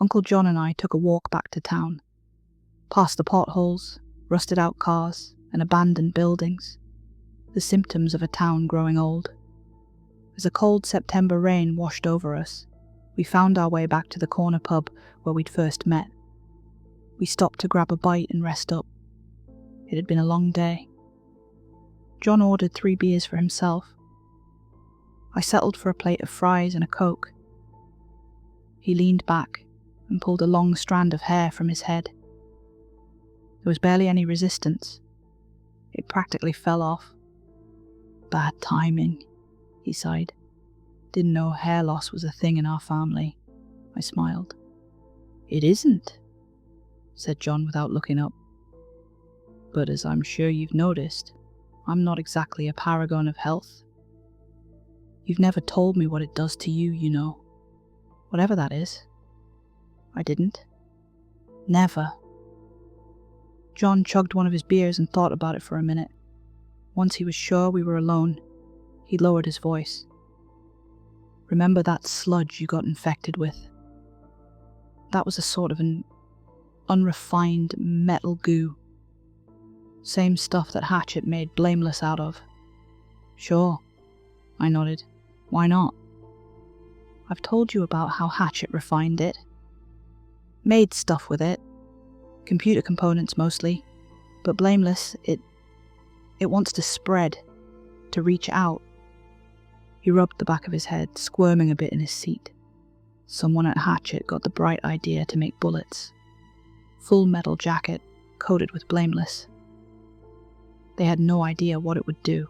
Uncle John and I took a walk back to town, past the potholes, rusted-out cars, and abandoned buildings, the symptoms of a town growing old. As a cold September rain washed over us, we found our way back to the corner pub where we'd first met. We stopped to grab a bite and rest up. It had been a long day. John ordered 3 beers for himself. I settled for a plate of fries and a Coke. He leaned back and pulled a long strand of hair from his head. There was barely any resistance. It practically fell off. Bad timing, he sighed. Didn't know hair loss was a thing in our family. I smiled. It isn't, said John without looking up. But as I'm sure you've noticed, I'm not exactly a paragon of health. You've never told me what it does to you, you know. Whatever that is. I didn't. Never. John chugged one of his beers and thought about it for a minute. Once he was sure we were alone, he lowered his voice. Remember that sludge you got infected with? That was a sort of an unrefined metal goo. Same stuff that Hatchet made Blameless out of. Sure, I nodded. Why not? I've told you about how Hatchet refined it. Made stuff with it. Computer components mostly. But Blameless, it wants to spread, to reach out. He rubbed the back of his head, squirming a bit in his seat. Someone at Hatchet got the bright idea to make bullets. Full metal jacket, coated with Blameless. They had no idea what it would do,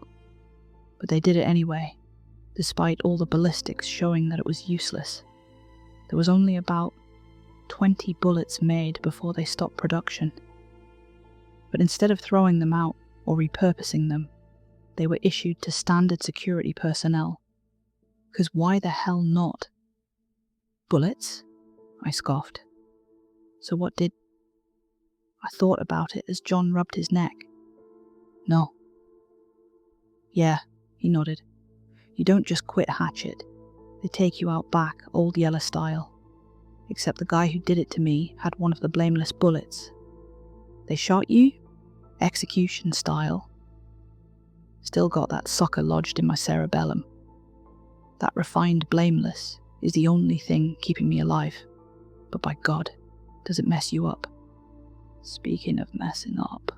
but they did it anyway, despite all the ballistics showing that it was useless. There was only about 20 bullets made before they stopped production. But instead of throwing them out or repurposing them, they were issued to standard security personnel. 'Cause why the hell not? Bullets? I scoffed. So what did... I thought about it as John rubbed his neck. No. Yeah, he nodded. You don't just quit Hatchet. They take you out back, old Yeller style. Except the guy who did it to me had one of the Blameless bullets. They shot you? Execution style. Still got that sucker lodged in my cerebellum. That refined Blameless is the only thing keeping me alive. But by God, does it mess you up? Speaking of messing up...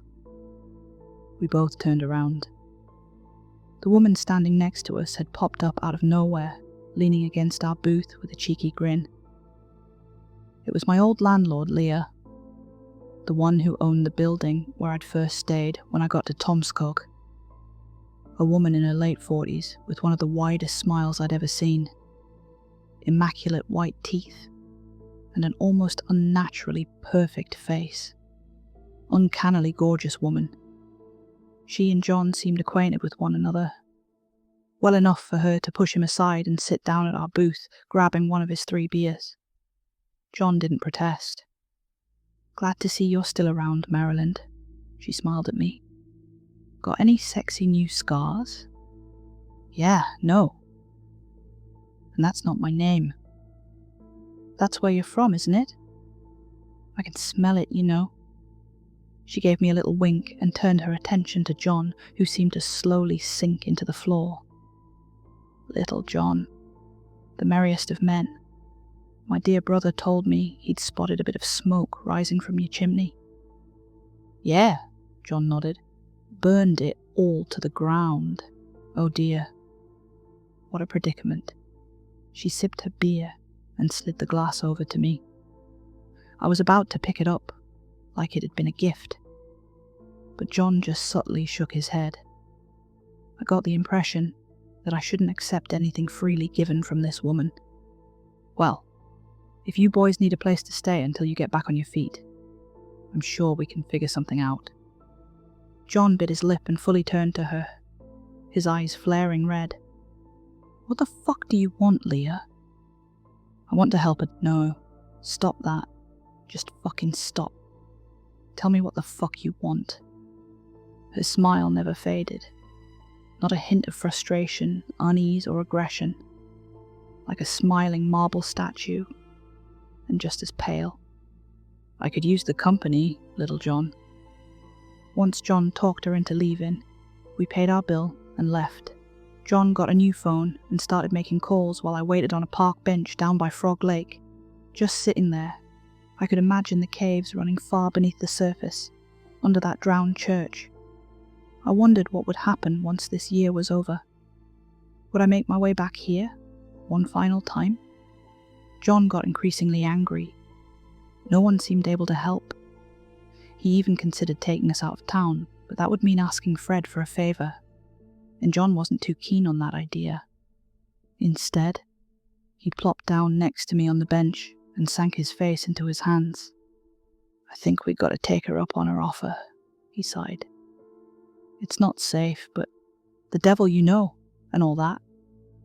We both turned around. The woman standing next to us had popped up out of nowhere, leaning against our booth with a cheeky grin. It was my old landlord, Leah, the one who owned the building where I'd first stayed when I got to Tomskog. A woman in her late 40s with one of the widest smiles I'd ever seen. Immaculate white teeth, and an almost unnaturally perfect face. Uncannily gorgeous woman. She and John seemed acquainted with one another. Well enough for her to push him aside and sit down at our booth, grabbing one of his 3 beers. John didn't protest. Glad to see you're still around, Maryland. She smiled at me. Got any sexy new scars? Yeah, no. And that's not my name. That's where you're from, isn't it? I can smell it, you know. She gave me a little wink and turned her attention to John, who seemed to slowly sink into the floor. Little John, the merriest of men. My dear brother told me he'd spotted a bit of smoke rising from your chimney. Yeah, John nodded. Burned it all to the ground. Oh dear. What a predicament. She sipped her beer and slid the glass over to me. I was about to pick it up, like it had been a gift. But John just subtly shook his head. I got the impression that I shouldn't accept anything freely given from this woman. Well, if you boys need a place to stay until you get back on your feet, I'm sure we can figure something out. John bit his lip and fully turned to her, his eyes flaring red. What the fuck do you want, Leah? I want to help her. No, stop that. Just fucking stop. Tell me what the fuck you want. Her smile never faded. Not a hint of frustration, unease, or aggression. Like a smiling marble statue. and just as pale. "I could use the company, little John." Once John talked her into leaving, we paid our bill and left. John got a new phone and started making calls while I waited on a park bench down by Frog Lake. Just sitting there, I could imagine the caves running far beneath the surface, under that drowned church. I wondered what would happen once this year was over. Would I make my way back here, one final time? John got increasingly angry. No one seemed able to help. He even considered taking us out of town, but that would mean asking Fred for a favour, and John wasn't too keen on that idea. Instead, he plopped down next to me on the bench and sank his face into his hands. "I think we got to take her up on her offer," he sighed. "It's not safe, but the devil you know, and all that.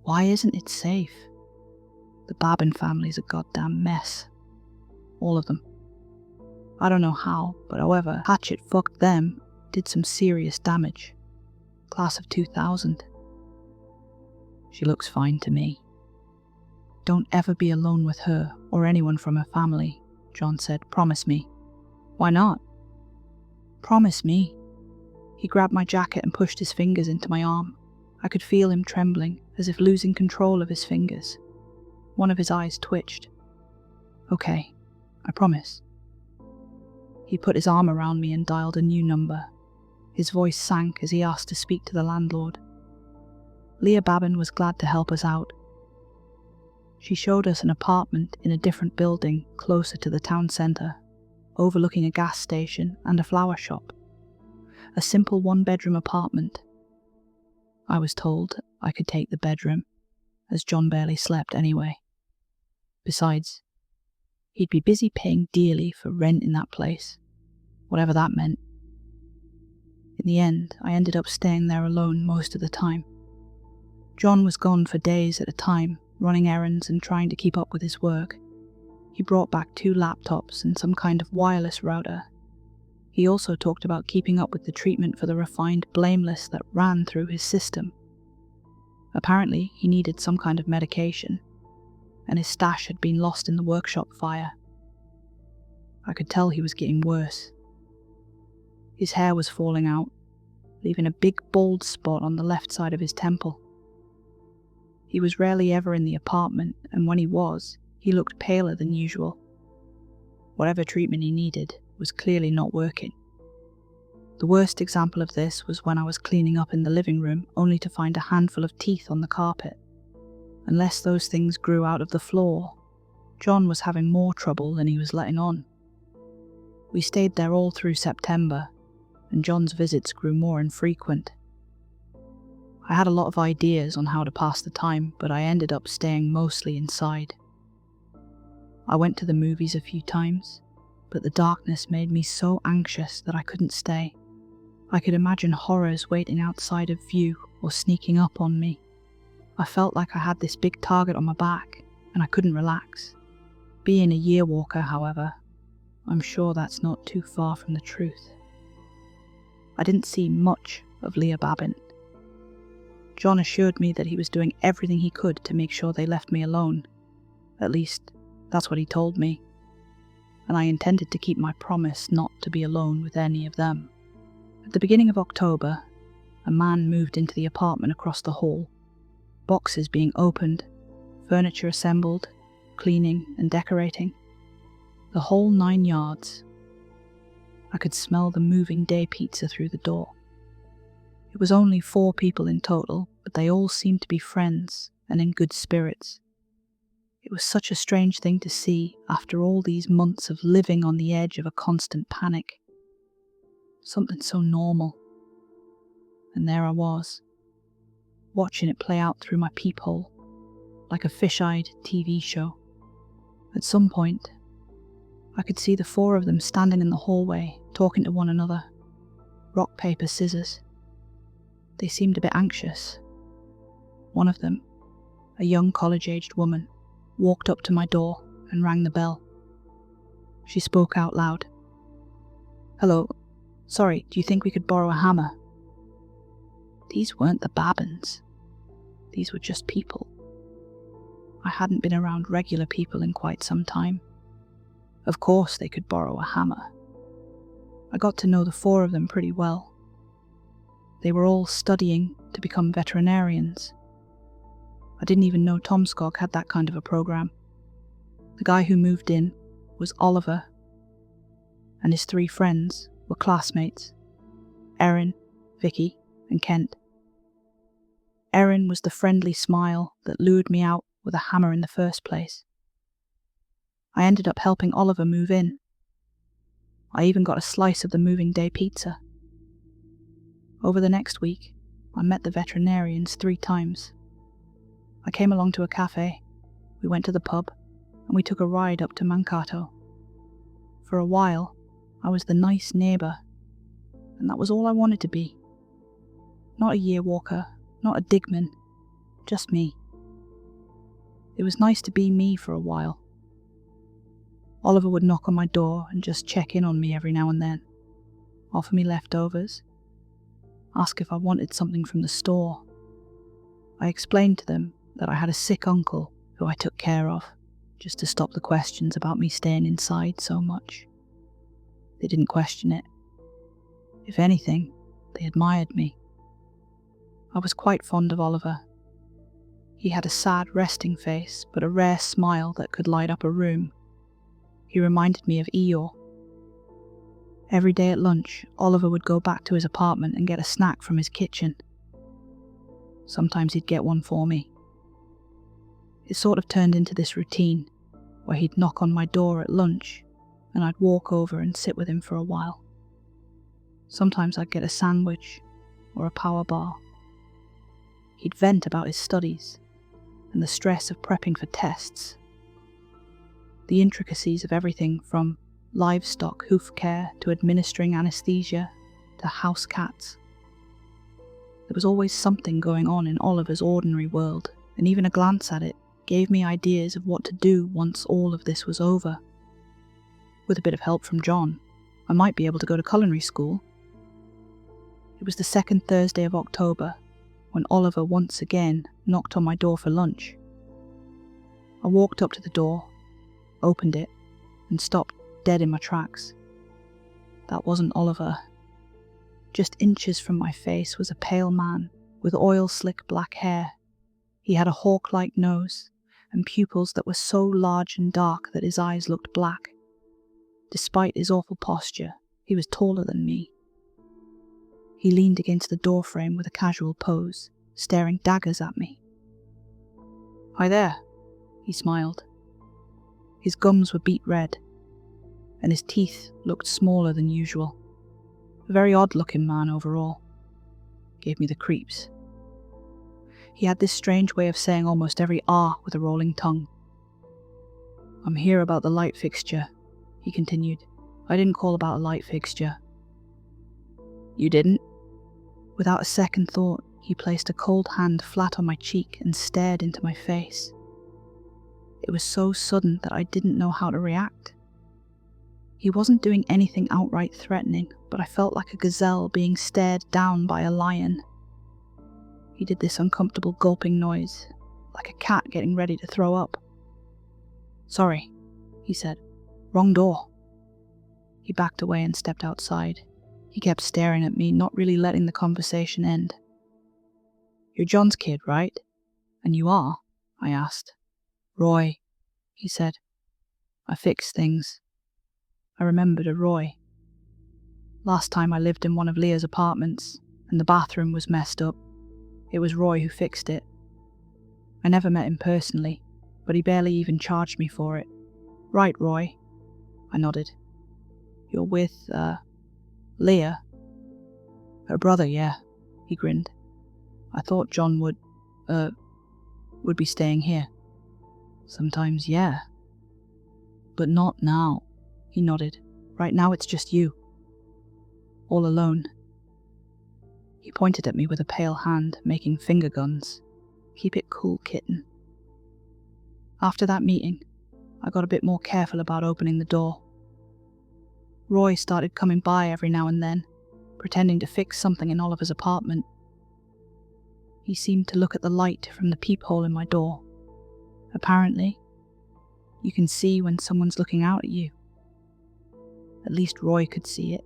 Why isn't it safe? The Babin family's a goddamn mess. All of them. I don't know how, but however Hatchet fucked them, did some serious damage. Class of 2000. She looks fine to me." "Don't ever be alone with her or anyone from her family," John said. "Promise me." "Why not?" "Promise me." He grabbed my jacket and pushed his fingers into my arm. I could feel him trembling, as if losing control of his fingers. One of his eyes twitched. "Okay, I promise." He put his arm around me and dialed a new number. His voice sank as he asked to speak to the landlord. Leah Babin was glad to help us out. She showed us an apartment in a different building closer to the town centre, overlooking a gas station and a flower shop. A simple one-bedroom apartment. I was told I could take the bedroom, as John barely slept anyway. Besides, he'd be busy paying dearly for rent in that place, whatever that meant. In the end, I ended up staying there alone most of the time. John was gone for days at a time, running errands and trying to keep up with his work. He brought back 2 laptops and some kind of wireless router. He also talked about keeping up with the treatment for the refined Blameless that ran through his system. Apparently, he needed some kind of medication, and his stash had been lost in the workshop fire. I could tell he was getting worse. His hair was falling out, leaving a big bald spot on the left side of his temple. He was rarely ever in the apartment, and when he was, he looked paler than usual. Whatever treatment he needed was clearly not working. The worst example of this was when I was cleaning up in the living room only to find a handful of teeth on the carpet. Unless those things grew out of the floor, John was having more trouble than he was letting on. We stayed there all through September, and John's visits grew more infrequent. I had a lot of ideas on how to pass the time, but I ended up staying mostly inside. I went to the movies a few times, but the darkness made me so anxious that I couldn't stay. I could imagine horrors waiting outside of view or sneaking up on me. I felt like I had this big target on my back, and I couldn't relax. Being a year walker, however, I'm sure that's not too far from the truth. I didn't see much of Leah Babin. John assured me that he was doing everything he could to make sure they left me alone. At least, that's what he told me. And I intended to keep my promise not to be alone with any of them. At the beginning of October, a man moved into the apartment across the hall. Boxes being opened, furniture assembled, cleaning and decorating. The whole 9 yards. I could smell the moving day pizza through the door. It was only 4 people in total, but they all seemed to be friends and in good spirits. It was such a strange thing to see after all these months of living on the edge of a constant panic. Something so normal. And there I was, watching it play out through my peephole, like a fish-eyed TV show. At some point, I could see the 4 of them standing in the hallway, talking to one another. Rock, paper, scissors. They seemed a bit anxious. One of them, a young college-aged woman, walked up to my door and rang the bell. She spoke out loud. "Hello, sorry, do you think we could borrow a hammer?" These weren't the Babins. These were just people. I hadn't been around regular people in quite some time, Of course they could borrow a hammer. I got to know the 4 of them pretty well. They were all studying to become veterinarians. I didn't even know Tomskog had that kind of a program. The guy who moved in was Oliver, and his 3 friends were classmates, Erin, Vicky, and Kent. Erin was the friendly smile that lured me out with a hammer in the first place. I ended up helping Oliver move in. I even got a slice of the moving day pizza. Over the next week, I met the veterinarians 3 times. I came along to a cafe, we went to the pub, and we took a ride up to Mankato. For a while, I was the nice neighbour, and that was all I wanted to be. Not a year walker, not a digman, just me. It was nice to be me for a while. Oliver would knock on my door and just check in on me every now and then, offer me leftovers, ask if I wanted something from the store. I explained to them that I had a sick uncle who I took care of, just to stop the questions about me staying inside so much. They didn't question it. If anything, they admired me. I was quite fond of Oliver. He had a sad, resting face, but a rare smile that could light up a room. He reminded me of Eeyore. Every day at lunch, Oliver would go back to his apartment and get a snack from his kitchen. Sometimes he'd get one for me. It sort of turned into this routine, where he'd knock on my door at lunch, and I'd walk over and sit with him for a while. Sometimes I'd get a sandwich, or a power bar. He'd vent about his studies, and the stress of prepping for tests. The intricacies of everything from livestock hoof care to administering anesthesia to house cats. There was always something going on in Oliver's ordinary world, and even a glance at it gave me ideas of what to do once all of this was over. With a bit of help from John, I might be able to go to culinary school. It was the 2nd Thursday of October when Oliver once again knocked on my door for lunch. I walked up to the door, opened it, and stopped dead in my tracks. That wasn't Oliver. Just inches from my face was a pale man with oil-slick black hair. He had a hawk-like nose and pupils that were so large and dark that his eyes looked black. Despite his awful posture, he was taller than me. He leaned against the doorframe with a casual pose, staring daggers at me. "Hi there," he smiled. His gums were beet red, and his teeth looked smaller than usual. A very odd-looking man overall. Gave me the creeps. He had this strange way of saying almost every R with a rolling tongue. "I'm here about the light fixture," he continued. "I didn't call about a light fixture." "You didn't?" Without a second thought, he placed a cold hand flat on my cheek and stared into my face. It was so sudden that I didn't know how to react. He wasn't doing anything outright threatening, but I felt like a gazelle being stared down by a lion. He did this uncomfortable gulping noise, like a cat getting ready to throw up. "Sorry," he said. "Wrong door." He backed away and stepped outside. He kept staring at me, not really letting the conversation end. "You're John's kid, right?" "And you are?" I asked. "Roy," he said. "I fix things." I remembered a Roy. Last time I lived in one of Leah's apartments, and the bathroom was messed up. It was Roy who fixed it. I never met him personally, but he barely even charged me for it. "Right, Roy." I nodded. "You're with, Leah?" "Her brother, yeah," he grinned. "I thought John would be staying here." "Sometimes, yeah. But not now," he nodded. "Right now it's just you. All alone." He pointed at me with a pale hand, making finger guns. "Keep it cool, kitten." After that meeting, I got a bit more careful about opening the door. Roy started coming by every now and then, pretending to fix something in Oliver's apartment. He seemed to look at the light from the peephole in my door. Apparently, you can see when someone's looking out at you. At least Roy could see it.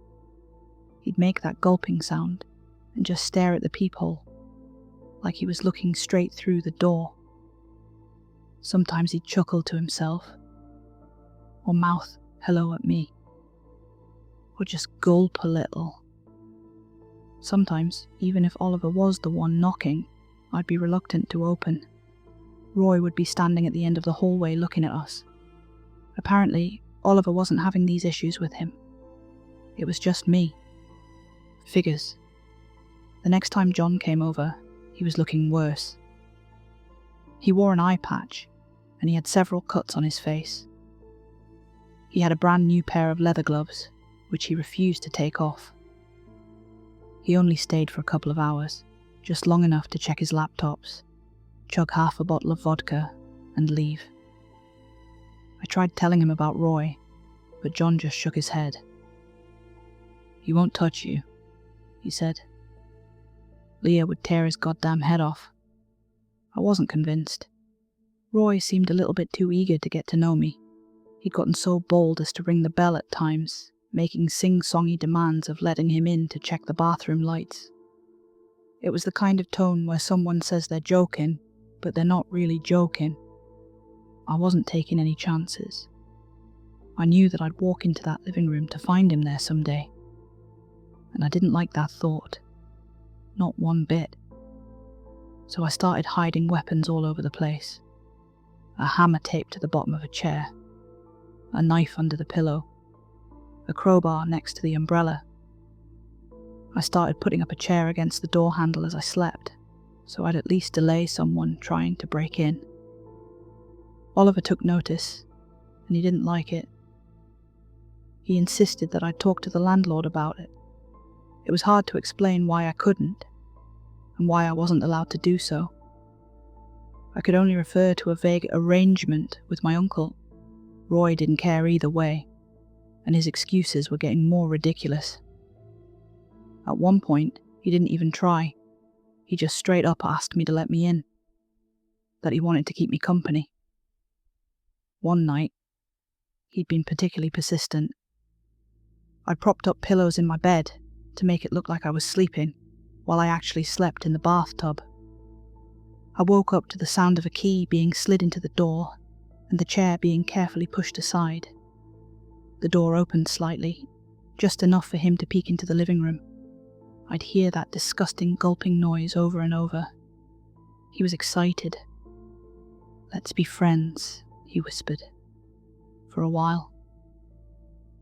He'd make that gulping sound and just stare at the peephole, like he was looking straight through the door. Sometimes he'd chuckle to himself, or mouth hello at me, or just gulp a little. Sometimes, even if Oliver was the one knocking, I'd be reluctant to open. Roy would be standing at the end of the hallway looking at us. Apparently, Oliver wasn't having these issues with him. It was just me. Figures. The next time John came over, he was looking worse. He wore an eye patch, and he had several cuts on his face. He had a brand new pair of leather gloves, which he refused to take off. He only stayed for a couple of hours, just long enough to check his laptops, chug half a bottle of vodka, and leave. I tried telling him about Roy, but John just shook his head. "He won't touch you," he said. "Leah would tear his goddamn head off." I wasn't convinced. Roy seemed a little bit too eager to get to know me. He'd gotten so bold as to ring the bell at times, making sing-songy demands of letting him in to check the bathroom lights. It was the kind of tone where someone says they're joking, but they're not really joking. I wasn't taking any chances. I knew that I'd walk into that living room to find him there someday, and I didn't like that thought. Not one bit. So I started hiding weapons all over the place. A hammer taped to the bottom of a chair, a knife under the pillow, a crowbar next to the umbrella. I started putting up a chair against the door handle as I slept, so I'd at least delay someone trying to break in. Oliver took notice, and he didn't like it. He insisted that I talk to the landlord about it. It was hard to explain why I couldn't, and why I wasn't allowed to do so. I could only refer to a vague arrangement with my uncle. Roy didn't care either way, and his excuses were getting more ridiculous. At one point, he didn't even try. He just straight up asked me to let me in, that he wanted to keep me company. One night, he'd been particularly persistent. I propped up pillows in my bed to make it look like I was sleeping, while I actually slept in the bathtub. I woke up to the sound of a key being slid into the door and the chair being carefully pushed aside. The door opened slightly, just enough for him to peek into the living room. I'd hear that disgusting gulping noise over and over. He was excited. "Let's be friends," he whispered. For a while.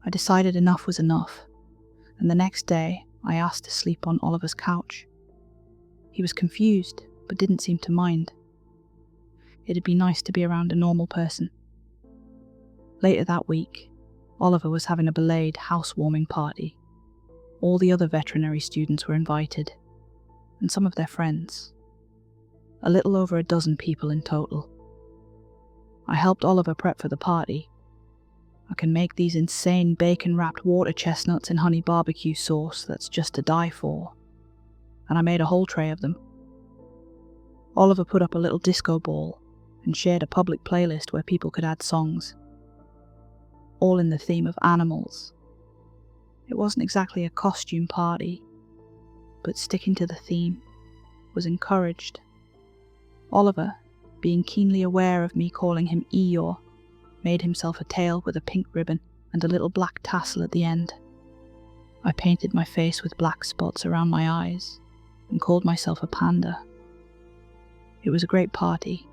I decided enough was enough, and the next day I asked to sleep on Oliver's couch. He was confused, but didn't seem to mind. It'd be nice to be around a normal person. Later that week, Oliver was having a belated housewarming party. All the other veterinary students were invited, and some of their friends. A little over a dozen people in total. I helped Oliver prep for the party. I can make these insane bacon-wrapped water chestnuts in honey barbecue sauce that's just to die for, and I made a whole tray of them. Oliver put up a little disco ball and shared a public playlist where people could add songs, all in the theme of animals. It wasn't exactly a costume party, but sticking to the theme was encouraged. Oliver, being keenly aware of me calling him Eeyore, made himself a tail with a pink ribbon and a little black tassel at the end. I painted my face with black spots around my eyes and called myself a panda. It was a great party.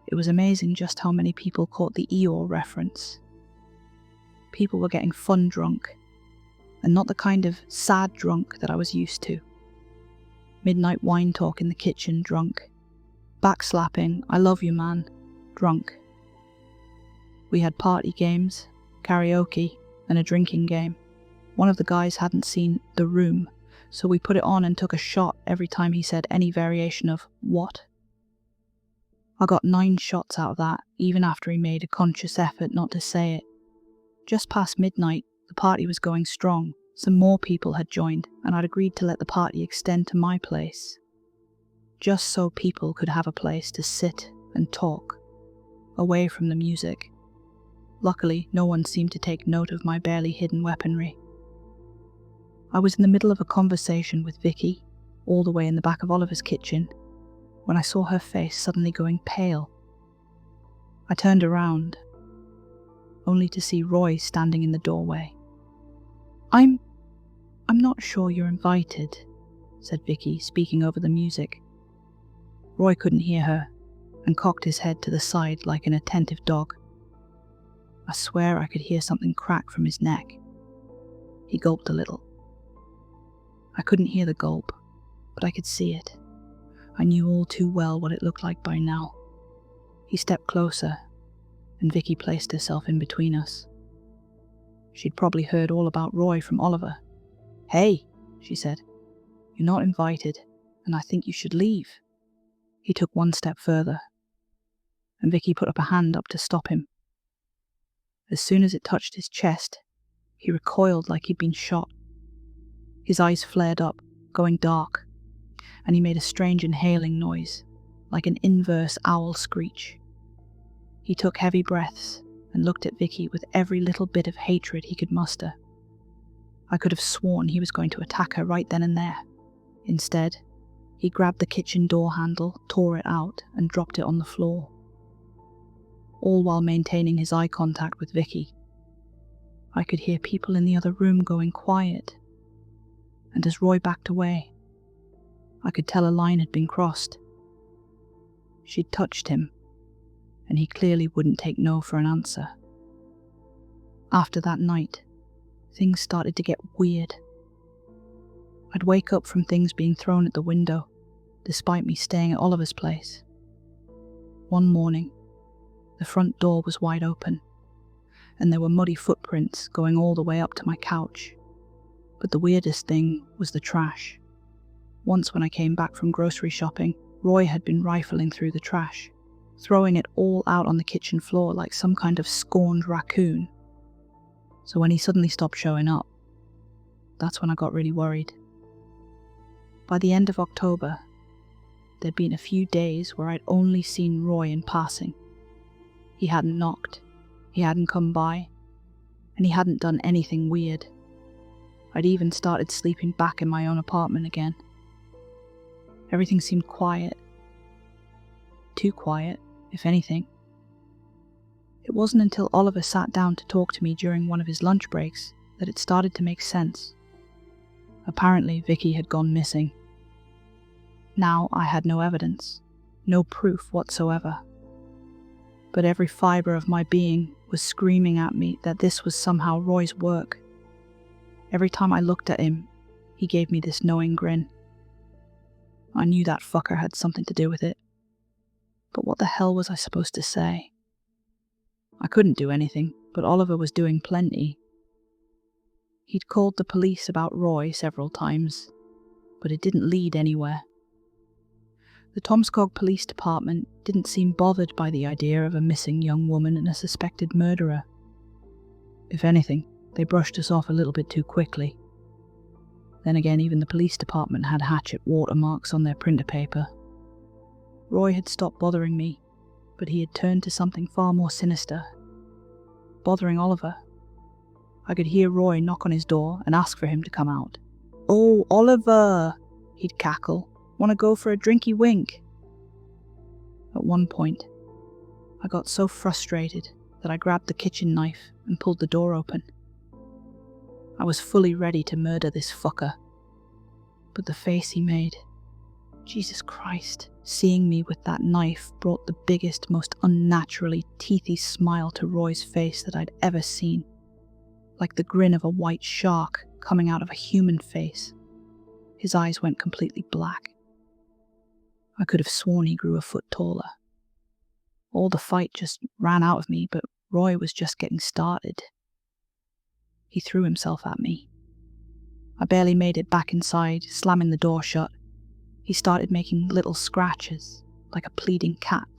It was amazing just how many people caught the Eeyore reference. People were getting fun drunk, and not the kind of sad drunk that I was used to. Midnight wine talk in the kitchen drunk. Backslapping, I love you man, drunk. We had party games, karaoke, and a drinking game. One of the guys hadn't seen The Room, so we put it on and took a shot every time he said any variation of "what?" I got 9 shots out of that, even after he made a conscious effort not to say it. Just past midnight, the party was going strong. Some more people had joined, and I'd agreed to let the party extend to my place, just so people could have a place to sit and talk, away from the music. Luckily, no one seemed to take note of my barely hidden weaponry. I was in the middle of a conversation with Vicky, all the way in the back of Oliver's kitchen, when I saw her face suddenly going pale. I turned around, only to see Roy standing in the doorway. I'm not sure you're invited," said Vicky, speaking over the music. Roy couldn't hear her, and cocked his head to the side like an attentive dog. I swear I could hear something crack from his neck. He gulped a little. I couldn't hear the gulp, but I could see it. I knew all too well what it looked like by now. He stepped closer, and Vicky placed herself in between us. She'd probably heard all about Roy from Oliver. "Hey," she said, "you're not invited, and I think you should leave." He took one step further, and Vicky put up a hand up to stop him. As soon as it touched his chest, he recoiled like he'd been shot. His eyes flared up, going dark, and he made a strange inhaling noise, like an inverse owl screech. He took heavy breaths and looked at Vicky with every little bit of hatred he could muster. I could have sworn he was going to attack her right then and there. Instead, he grabbed the kitchen door handle, tore it out, and dropped it on the floor, all while maintaining his eye contact with Vicky. I could hear people in the other room going quiet, and as Roy backed away, I could tell a line had been crossed. She'd touched him, and he clearly wouldn't take no for an answer. After that night, things started to get weird. I'd wake up from things being thrown at the window, despite me staying at Oliver's place. One morning, the front door was wide open, and there were muddy footprints going all the way up to my couch. But the weirdest thing was the trash. Once when I came back from grocery shopping, Roy had been rifling through the trash, throwing it all out on the kitchen floor like some kind of scorned raccoon. So when he suddenly stopped showing up, that's when I got really worried. By the end of October, there'd been a few days where I'd only seen Roy in passing. He hadn't knocked, he hadn't come by, and he hadn't done anything weird. I'd even started sleeping back in my own apartment again. Everything seemed quiet. Too quiet, if anything. It wasn't until Oliver sat down to talk to me during one of his lunch breaks that it started to make sense. Apparently, Vicky had gone missing. Now I had no evidence, no proof whatsoever. But every fibre of my being was screaming at me that this was somehow Roy's work. Every time I looked at him, he gave me this knowing grin. I knew that fucker had something to do with it. But what the hell was I supposed to say? I couldn't do anything, but Oliver was doing plenty. He'd called the police about Roy several times, but it didn't lead anywhere. The Tomskog Police Department didn't seem bothered by the idea of a missing young woman and a suspected murderer. If anything, they brushed us off a little bit too quickly. Then again, even the police department had hatchet watermarks on their printer paper. Roy had stopped bothering me, but he had turned to something far more sinister. Bothering Oliver. I could hear Roy knock on his door and ask for him to come out. "Oh, Oliver!" he'd cackle. "Wanna go for a drinky wink?" At one point, I got so frustrated that I grabbed the kitchen knife and pulled the door open. I was fully ready to murder this fucker. But the face he made, Jesus Christ, seeing me with that knife brought the biggest, most unnaturally teethy smile to Roy's face that I'd ever seen. Like the grin of a white shark coming out of a human face. His eyes went completely black. I could have sworn he grew a foot taller. All the fight just ran out of me, but Roy was just getting started. He threw himself at me. I barely made it back inside, slamming the door shut. He started making little scratches, like a pleading cat.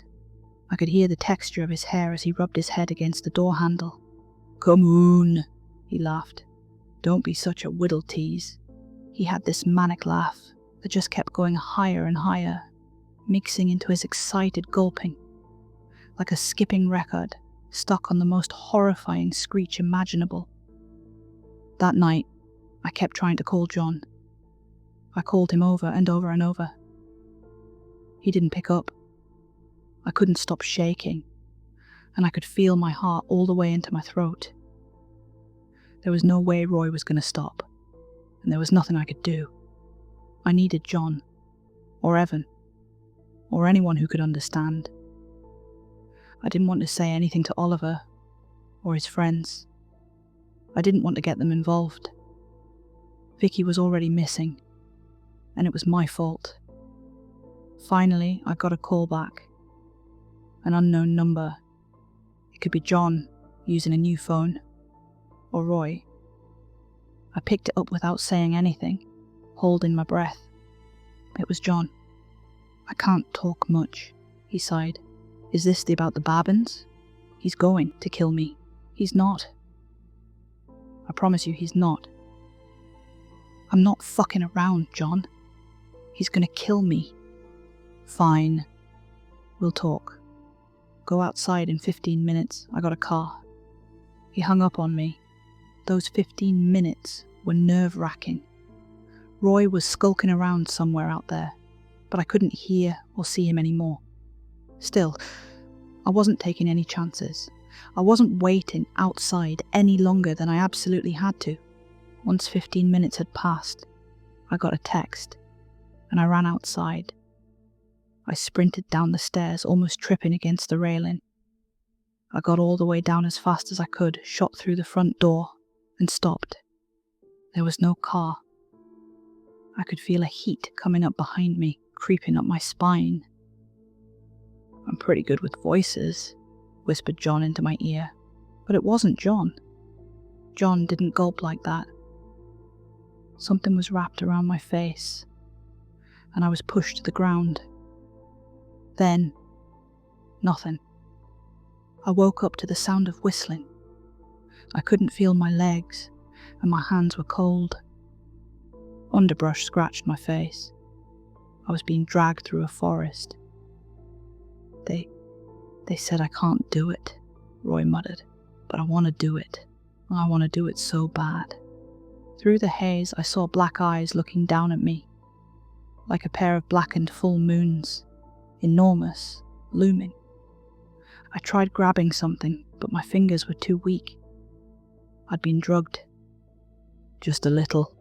I could hear the texture of his hair as he rubbed his head against the door handle. "Come on," he laughed. "Don't be such a whittle tease." He had this manic laugh that just kept going higher and higher, mixing into his excited gulping. Like a skipping record, stuck on the most horrifying screech imaginable. That night, I kept trying to call John. I called him over and over and over. He didn't pick up. I couldn't stop shaking, and I could feel my heart all the way into my throat. There was no way Roy was going to stop, and there was nothing I could do. I needed John, or Evan, or anyone who could understand. I didn't want to say anything to Oliver, or his friends. I didn't want to get them involved. Vicky was already missing, and it was my fault. Finally, I got a call back. An unknown number. It could be John, using a new phone, or Roy. I picked it up without saying anything, holding my breath. It was John. "I can't talk much," he sighed. "Is this about the Babins? He's going to kill me. He's not. I promise you he's not. I'm not fucking around, John. He's gonna kill me." "Fine. We'll talk. Go outside in 15 minutes. I got a car." He hung up on me. Those 15 minutes were nerve-wracking. Roy was skulking around somewhere out there, but I couldn't hear or see him anymore. Still, I wasn't taking any chances. I wasn't waiting outside any longer than I absolutely had to. Once 15 minutes had passed, I got a text, and I ran outside. I sprinted down the stairs, almost tripping against the railing. I got all the way down as fast as I could, shot through the front door, and stopped. There was no car. I could feel a heat coming up behind me, creeping up my spine. "I'm pretty good with voices," whispered John into my ear. But it wasn't John. John didn't gulp like that. Something was wrapped around my face, and I was pushed to the ground. Then, nothing. I woke up to the sound of whistling. I couldn't feel my legs, and my hands were cold. Underbrush scratched my face. I was being dragged through a forest. They said I can't do it," Roy muttered, "but I want to do it. I want to do it so bad." Through the haze, I saw black eyes looking down at me, like a pair of blackened full moons, enormous, looming. I tried grabbing something, but my fingers were too weak. I'd been drugged. "Just a little,"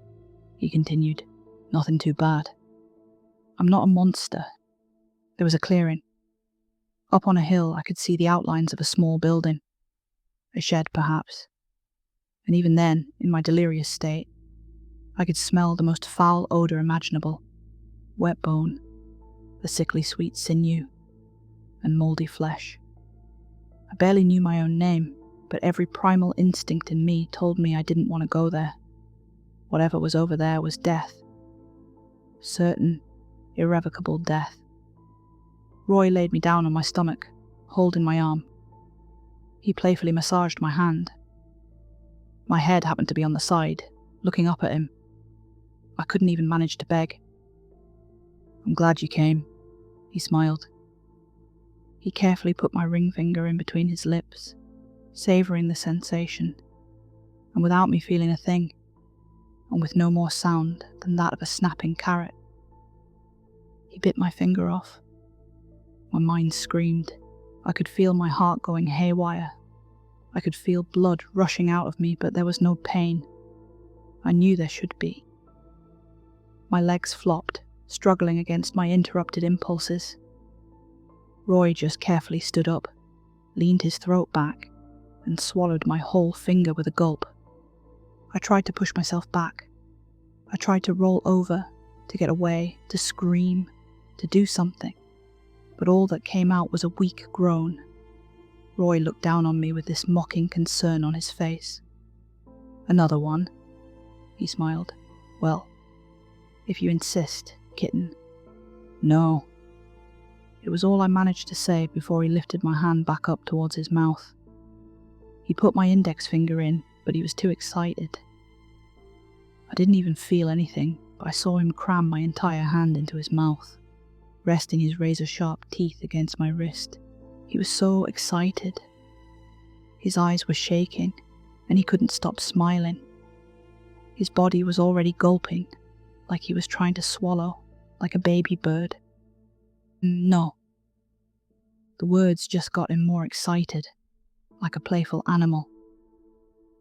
he continued. "Nothing too bad. I'm not a monster." There was a clearing. Up on a hill, I could see the outlines of a small building. A shed, perhaps. And even then, in my delirious state, I could smell the most foul odour imaginable. Wet bone, the sickly sweet sinew, and mouldy flesh. I barely knew my own name, but every primal instinct in me told me I didn't want to go there. Whatever was over there was death. Certain, irrevocable death. Roy laid me down on my stomach, holding my arm. He playfully massaged my hand. My head happened to be on the side, looking up at him. I couldn't even manage to beg. "I'm glad you came," he smiled. He carefully put my ring finger in between his lips, savouring the sensation, and without me feeling a thing, and with no more sound than that of a snapping carrot. He bit my finger off. My mind screamed. I could feel my heart going haywire. I could feel blood rushing out of me, but there was no pain. I knew there should be. My legs flopped, struggling against my interrupted impulses. Roy just carefully stood up, leaned his throat back, and swallowed my whole finger with a gulp. I tried to push myself back. I tried to roll over, to get away, to scream, to do something. But all that came out was a weak groan. Roy looked down on me with this mocking concern on his face. "Another one?" He smiled. "Well, if you insist, kitten." "No." It was all I managed to say before he lifted my hand back up towards his mouth. He put my index finger in, but he was too excited. I didn't even feel anything, but I saw him cram my entire hand into his mouth, resting his razor-sharp teeth against my wrist. He was so excited. His eyes were shaking, and he couldn't stop smiling. His body was already gulping, like he was trying to swallow, like a baby bird. No. The words just got him more excited, like a playful animal.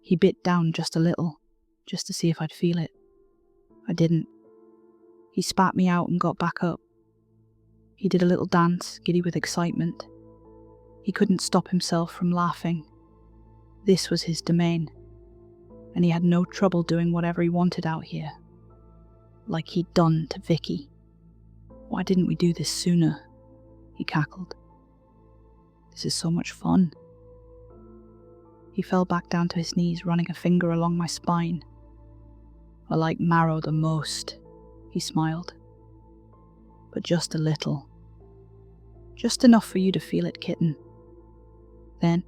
He bit down just a little, just to see if I'd feel it. I didn't. He spat me out and got back up. He did a little dance, giddy with excitement. He couldn't stop himself from laughing. This was his domain, and he had no trouble doing whatever he wanted out here. Like he'd done to Vicky. Why didn't we do this sooner? He cackled. This is so much fun. He fell back down to his knees, running a finger along my spine. I like marrow the most, he smiled. But just a little. Just enough for you to feel it, kitten. Then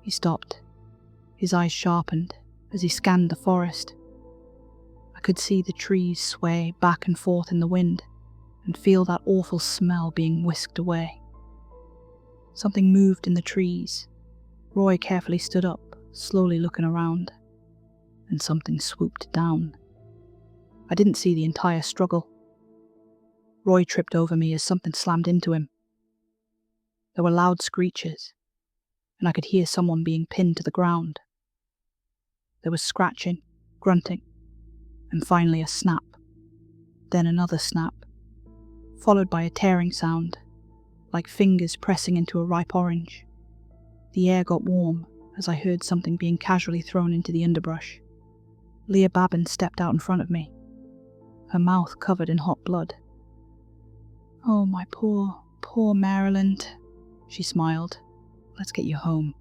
he stopped. His eyes sharpened as he scanned the forest. I could see the trees sway back and forth in the wind and feel that awful smell being whisked away. Something moved in the trees. Roy carefully stood up, slowly looking around, and something swooped down. I didn't see the entire struggle. Roy tripped over me as something slammed into him. There were loud screeches, and I could hear someone being pinned to the ground. There was scratching, grunting, and finally a snap. Then another snap, followed by a tearing sound, like fingers pressing into a ripe orange. The air got warm as I heard something being casually thrown into the underbrush. Leah Babin stepped out in front of me, her mouth covered in hot blood. "Oh, my poor, poor Maryland," she smiled. "Let's get you home."